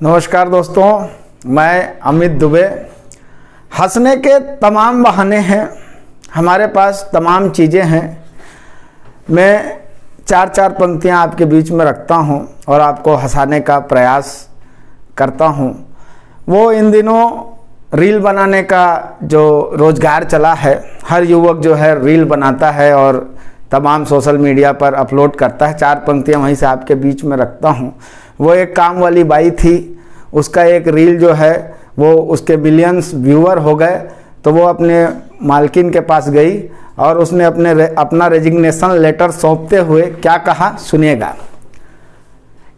नमस्कार दोस्तों, मैं अमित दुबे। हंसने के तमाम बहाने हैं, हमारे पास तमाम चीज़ें हैं। मैं चार पंक्तियां आपके बीच में रखता हूं और आपको हंसाने का प्रयास करता हूं। वो इन दिनों रील बनाने का जो रोज़गार चला है, हर युवक जो है रील बनाता है और तमाम सोशल मीडिया पर अपलोड करता है। चार पंक्तियां वहीं से आपके बीच में रखता हूं। वो एक काम वाली बाई थी, उसका एक रील जो है वो उसके मिलियंस व्यूअर हो गए, तो वो अपने मालकिन के पास गई और उसने अपना रेजिग्नेशन लेटर सौंपते हुए क्या कहा, सुनिएगा।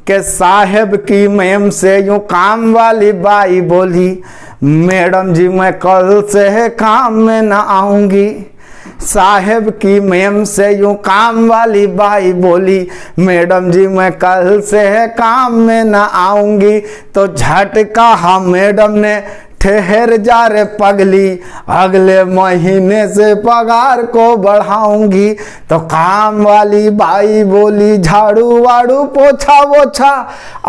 कि साहेब की मैम से यूं काम वाली बाई बोली, मैडम जी मैं कल से काम में न आऊंगी। साहेब की मैम से यूं काम वाली बाई बोली, मैडम जी मैं कल से काम में न आऊंगी। तो झटका हम मैडम ने, ठहर जा रे पगली, अगले महीने से पगार को बढ़ाऊंगी। तो काम वाली बाई बोली, झाड़ू वाड़ू पोछा वोछा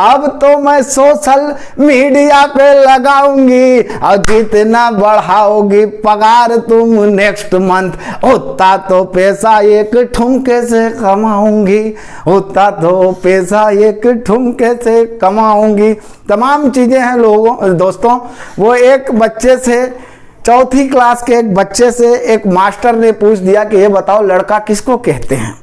अब तो मैं सोशल मीडिया पे लगाऊंगी, और जितना बढ़ाओगी पगार तुम नेक्स्ट मंथ, उतना तो पैसा एक ठुमके से कमाऊंगी, उतना तो पैसा एक ठुमके से कमाऊंगी। तमाम चीज़ें हैं लोगों दोस्तों। वो एक बच्चे से, चौथी क्लास के एक बच्चे से एक मास्टर ने पूछ दिया कि ये बताओ लड़का किसको कहते हैं।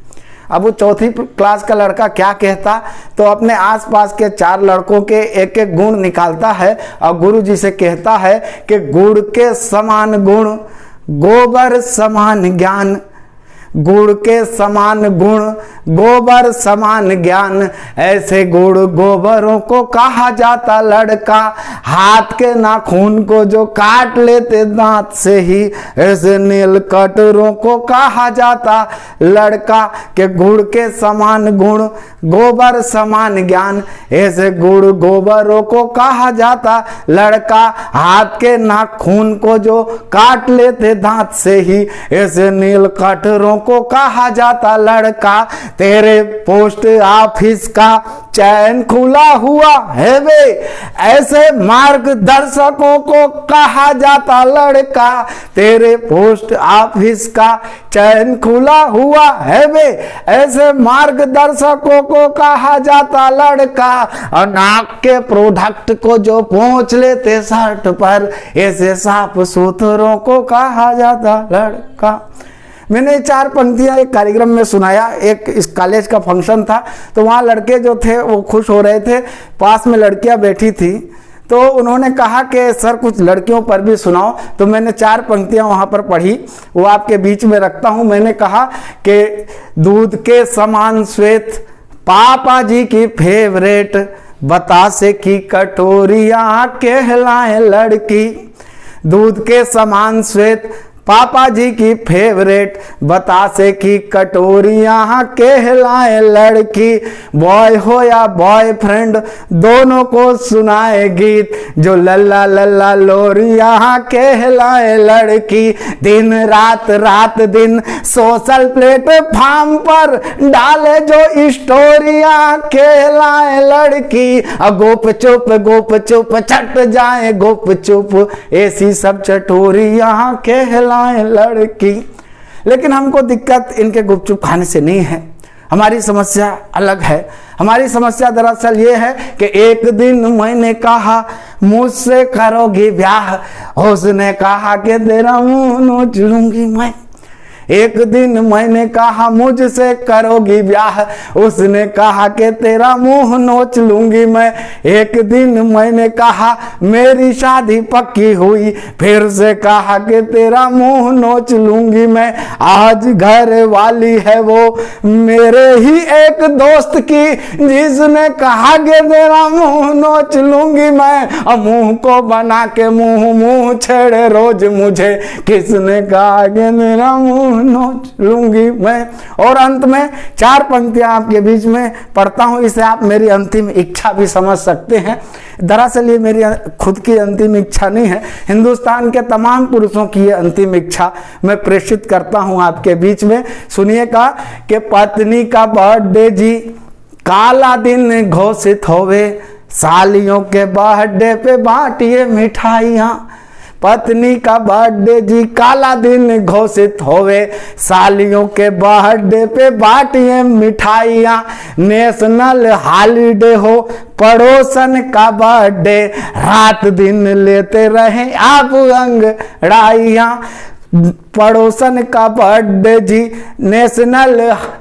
अब वो चौथी क्लास का लड़का क्या कहता, तो अपने आसपास के चार लड़कों के एक एक गुण निकालता है और गुरुजी से कहता है कि गुड़ के समान गुण, गोबर समान ज्ञान, गुड़ के समान गुण, गोबर समान ज्ञान, ऐसे गुड़ गोबरों को कहा जाता लड़का, हाथ के नाखून को जो काट लेते दांत से ही, ऐसे नील कटरों को कहा जाता लड़का। के गुड़ के समान गुण, गोबर समान ज्ञान, ऐसे गुड़ गोबरों को कहा जाता लड़का, हाथ के नाखून को जो काट लेते दांत से ही, ऐसे नील कटरों को कहा जाता लड़का। तेरे पोस्ट ऑफिस का चैन खुला हुआ है वे, ऐसे मार्गदर्शकों को कहा जाता लड़का। तेरे पोस्ट ऑफिस का चैन खुला हुआ है वे, ऐसे मार्गदर्शकों को कहा जाता लड़का। और नाक के प्रोडक्ट को जो पोंछ लेते शर्ट पर, ऐसे साफ सुथरों को कहा जाता लड़का। मैंने चार पंक्तियां एक कार्यक्रम में सुनाया। एक इस कॉलेज का फंक्शन था, तो वहाँ लड़के जो थे वो खुश हो रहे थे, पास में लड़कियां बैठी थी, तो उन्होंने कहा कि सर कुछ लड़कियों पर भी सुनाओ। तो मैंने चार पंक्तियां वहाँ पर पढ़ी, वो आपके बीच में रखता हूँ। मैंने कहा कि दूध के समान श्वेत, पापा जी की फेवरेट, बतासे की कटोरियाँ कहलाए लड़की। दूध के समान श्वेत, पापा जी की फेवरेट, बतासे की कटोरियाँ कहलाए लड़की। बॉय हो या बॉयफ्रेंड, दोनों को सुनाए गीत, जो लल्ला लल्ला लोरियाँ कहलाए लड़की। दिन रात रात दिन सोशल प्लेटफॉर्म पर डाले जो स्टोरियाँ कहलाए लड़की। गोप चुप छट जाए गुप चुप, ऐसी सब चटोरियाँ कहलाए लड़की। लेकिन हमको दिक्कत इनके गुपचुप खाने से नहीं है, हमारी समस्या अलग है। हमारी समस्या दरअसल ये है कि एक दिन मैंने कहा मुझसे करोगी ब्याह, उसने कहा कि तेरा मुंह नोच लूंगी मैं। एक दिन मैंने कहा मुझसे करोगी ब्याह, उसने कहा कि तेरा मुंह नोच लूंगी मैं। एक दिन मैंने कहा मेरी शादी पक्की हुई, फिर से कहा कि तेरा मुंह नोच लूंगी मैं। आज घर वाली है वो मेरे ही एक दोस्त की, जिसने कहा कि तेरा मुंह नोच लूंगी मैं। और मुंह को बना के मुंह छेड़े रोज मुझे, किसने कहा कि तेरा मुंह नोच लूंगी मैं। और अंत में चार पंक्तियां आपके बीच में पढ़ता हूं, इसे आप मेरी अंतिम इच्छा भी समझ सकते हैं। दरअसल ये मेरी खुद की अंतिम इच्छा नहीं है, हिंदुस्तान के तमाम पुरुषों की ये अंतिम इच्छा मैं प्रेषित करता हूं आपके बीच में। सुनिएगा कि पत्नी का बर्थडे जी काला दिन घोषित होवे, सालियों के बर्थडे पे बांटिए मिठाइयाँ, पत्नी का बर्थडे जी काला दिन घोषित होवे, सालियों के बर्थडे पे बांटिए मिठाइयाँ, नेशनल हॉलीडे हो पड़ोसन का बर्थडे, रात दिन लेते रहे आप अंगड़ाइयाँ, पड़ोसन का बर्थडे जी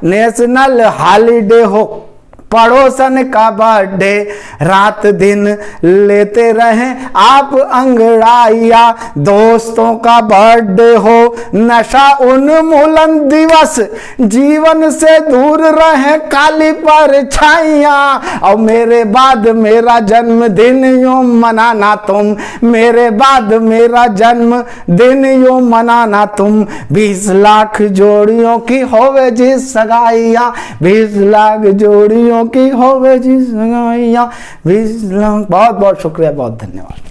नेशनल हॉलीडे हो पड़ोसन का बर्थडे, रात दिन लेते रहें आप अंगड़ाइया, दोस्तों का बर्थडे हो नशा उन्मूलन दिवस, जीवन से दूर रहें काली परछाइयाँ, और मेरे बाद मेरा जन्मदिन यूं मनाना तुम, मेरे बाद मेरा जन्मदिन यूं मनाना तुम, 20 लाख जोड़ियों की होवे जी सगाइयाँ, 20 लाख जोड़ियों की होवे जी सगाइयाँ, 20 लाख। बहुत बहुत शुक्रिया, बहुत धन्यवाद।